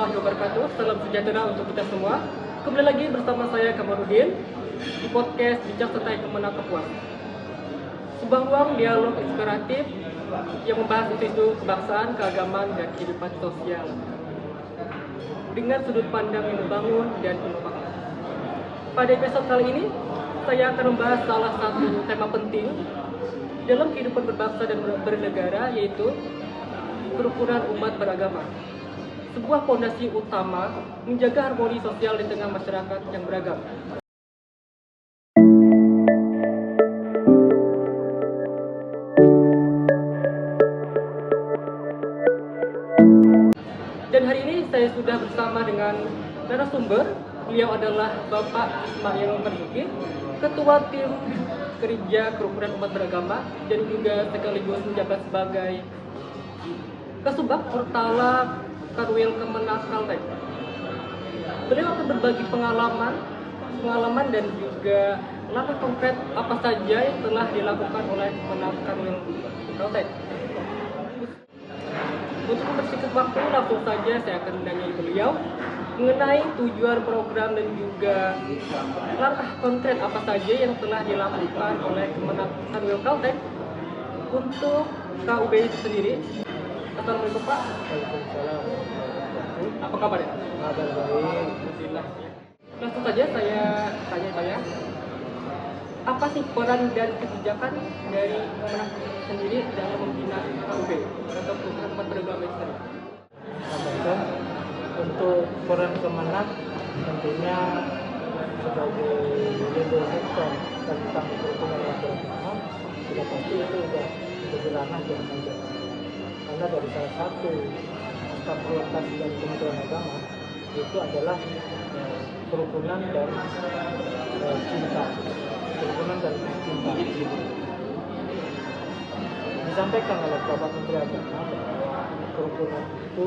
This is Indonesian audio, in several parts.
warahmatullahi wabarakatuh. Salam sejahtera untuk kita semua. Kembali lagi bersama saya Kamarudin di podcast Bincang Santai Kemenang Kapuas. Sebuah ruang dialog inspiratif yang membahas isu-isu kebangsaan, keagamaan, dan kehidupan sosial dengan sudut pandang yang membangun dan inovasi. Pada episode kali ini, saya akan membahas salah satu tema penting dalam kehidupan berbangsa dan bernegara, yaitu kerukunan umat beragama. Sebuah fondasi utama menjaga harmoni sosial di tengah masyarakat yang beragam. Dan hari ini saya sudah bersama dengan narasumber. Beliau adalah Bapak Ismail Marzuki, Ketua Tim Kerja Kerukunan Umat Beragama dan juga sekaligus menjabat sebagai Kasubag Portala Kanwil Kemenang Kalteng. Beliau akan berbagi pengalaman dan juga langkah konkret apa saja yang telah dilakukan oleh Kemenang Kanwil Kalteng. Untuk mempersingkat waktu, langsung saja saya akan menanyai beliau mengenai tujuan program dan juga langkah konkret apa saja yang telah dilakukan oleh Kemenang Kanwil Kalteng untuk KUB itu sendiri. Assalamualaikum Pak. Waalaikumsalam. Apa kabar ya? Kabar baik. Alhamdulillah. Langsung saja saya tanya Pak ya. Apa sih peran dan kebijakan dari Kemenang sendiri dalam membina KUB atau Kerukunan Umat Beragama itu sendiri? Sampaikan untuk peran Kemenang tentunya sebagai leader sektor tentang kerukunan umat beragama sudah pasti itu sudah menjadi ranah dari Kementerian. Karena dari salah satu staf prioritas dari Kementerian Agama itu adalah kerukunan dan cinta. Kerukunan dan cinta. Disampaikan oleh Bapak Menteri Agama bahwa kerukunan itu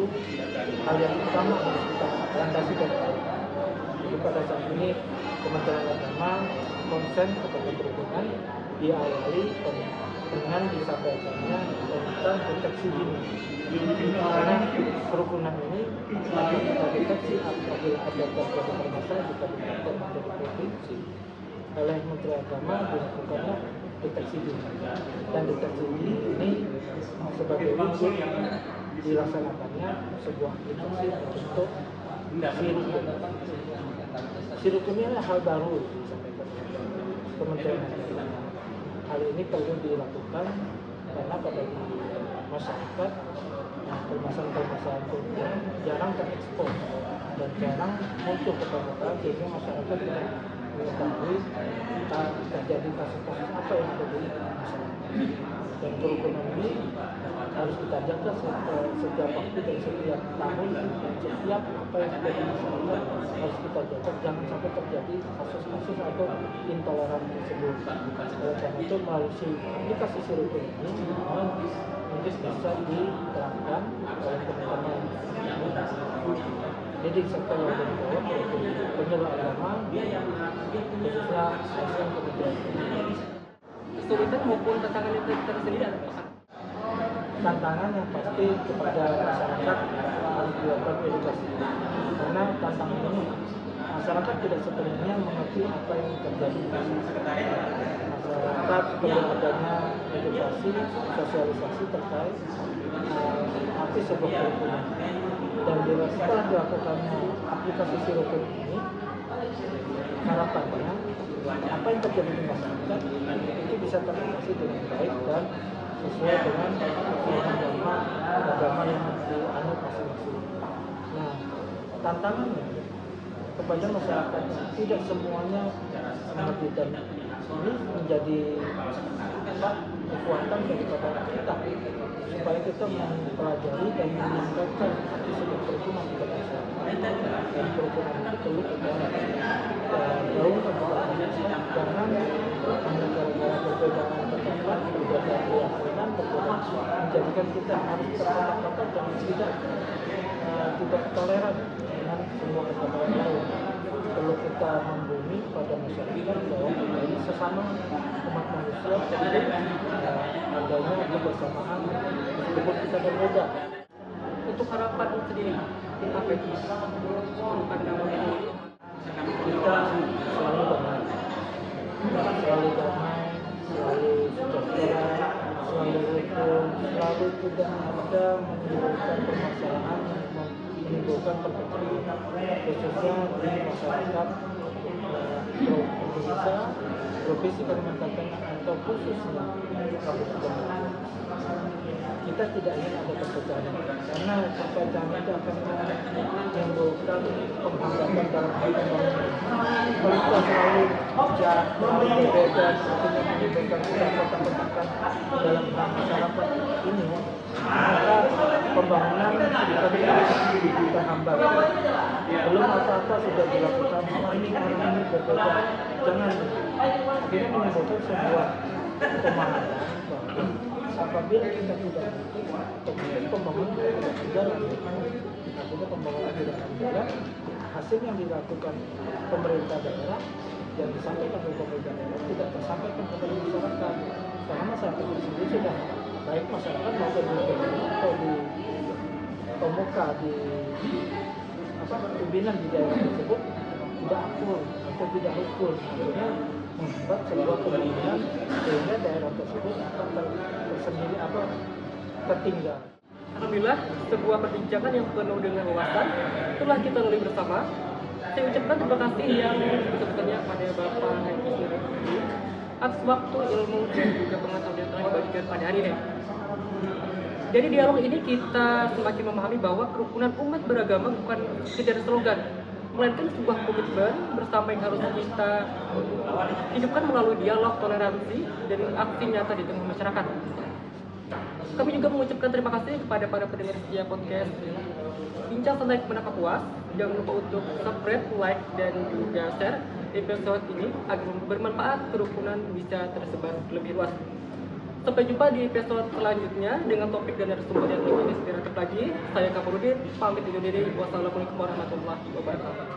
hal yang utama harus kita landasi dari awal. Jadi pada saat ini Kementerian Agama konsen kepada kerukunan diawali dengan disampaikannya tentang deteksi dini. Karena kerukunan ini akan kita deteksi apabila ada terjadi permasalahan di kabupaten atau di provinsi. Oleh Menteri Agama dilakukannya deteksi dini. Dan deteksi dini ini sebagai wujud dilaksanakannya sebuah aplikasi bentuk sirukun. Sirukun ini adalah hal baru disampaikan oleh Kementerian Agama. Hal ini perlu dilakukan karena pada masyarakat permasalahan-permasalahan kerukunan jarang terekspos dan jarang muncul ke permukaan sehingga masyarakat tidak mengetahui terjadi kasus-kasus apa yang ada di masyarakat. Dan kerukunan ini harus kita jaga setiap waktu dan setiap tahun dan setiap apa yang ada di masyarakat harus kita jaga, jangan sampai terjadi kasus-kasus atau intoleransi tersebut. Karena itu melalui aplikasi sirukun ini mungkin bisa diterapkan oleh teman-teman. Jadi sektor yang berkaitan dengan penyuluh agama khususnya ASN Kementerian. Kesulitan maupun tantangan yang tersendiri ada apa? Tantangan yang pasti kepada masyarakat harus dilakukan edukasi. Karena tantangan ini masyarakat tidak sepenuhnya mengerti apa yang terjadi. Masyarakat perlu adanya edukasi, sosialisasi terkait arti sebuah kerukunan. Dan setelah dilakukannya aplikasi sirukun ini, harapannya apa yang terjadi di masyarakat itu bisa teratasi dengan baik dan sesuai dengan agama yang dianut masing-masing. Nah, tantangannya kepada masyarakat tidak semuanya mengerti, dan ini menjadi kekuatan daripada kita supaya kita mempelajari dan meningkatkan arti sebuah kerukunan di masyarakat. Dan kerukunan itu perlu kita gaungkan kepada masyarakat, jangan hanya gara-gara perbedaan pendapat, perbedaan keyakinan, perbedaan menjadikan kita harus terkotak-kotak dan tidak toleran dengan semua kesatuan lain. Perlu kita membumi pada masyarakat bahwa ini sesama umat manusia perlu adanya kebersamaan meskipun kita berbeda. Untuk harapan sendiri apa itu perubahan nama ini? Kita selalu damai, selalu sejahtera, selalu rukun, selalu tidak ada menimbulkan permasalahan yang menimbulkan perpecahan, khususnya di masyarakat Indonesia, Provinsi Kalimantan Tengah atau khususnya Kabupaten Bogor. Kita tidak ingin ada perpecahan, karena perpecahan itu akan menimbulkan penghambatan dalam hal pembangunan. Kalau kita selalu jarak berbeda, artinya menimbulkan ketakutan dalam hal masyarakat ini, maka pembangunan kita hambat. Belum apa-apa sudah dilakukan, ini orang ini berbeda. Jangan akhirnya menimbulkan sebuah pemahaman bahwa apabila kita tidak kemudian pembangunan tidak berjalan, akhirnya pembangunan tidak berjalan, hasil yang dilakukan pemerintah daerah yang disampaikan oleh pemerintah daerah tidak tersampaikan kepada masyarakat, karena masyarakat itu sendiri sudah baik masyarakat maupun di atau di pemuka di pimpinan di daerah tersebut tidak akur atau tidak ukur, akhirnya membuat sebuah pembangunan sehingga daerah tersebut akan tersendiri tertinggal. Alhamdulillah, sebuah perbincangan yang penuh dengan wawasan telah kita lalui bersama. Saya ucapkan terima kasih yang sebetulnya pada Bapak Haji Sirajudin atas waktu, ilmu, dan juga pengetahuan yang telah dibagikan pada hari ini. Dari dialog ini kita semakin memahami bahwa kerukunan umat beragama bukan sekedar slogan, melainkan sebuah komitmen bersama yang harus kita hidupkan melalui dialog, toleransi, dan aksi nyata di tengah masyarakat. Kami juga mengucapkan terima kasih kepada para pendengar setia podcast Bincang Santai Kemenak Kapuas. Jangan lupa untuk subscribe, like, dan juga share episode ini agar bermanfaat, kerukunan bisa tersebar lebih luas. Sampai jumpa di episode selanjutnya dengan topik dan narasumber yang lebih inspiratif lagi. Saya Kamarudin, pamit undur diri. Wassalamualaikum warahmatullahi wabarakatuh.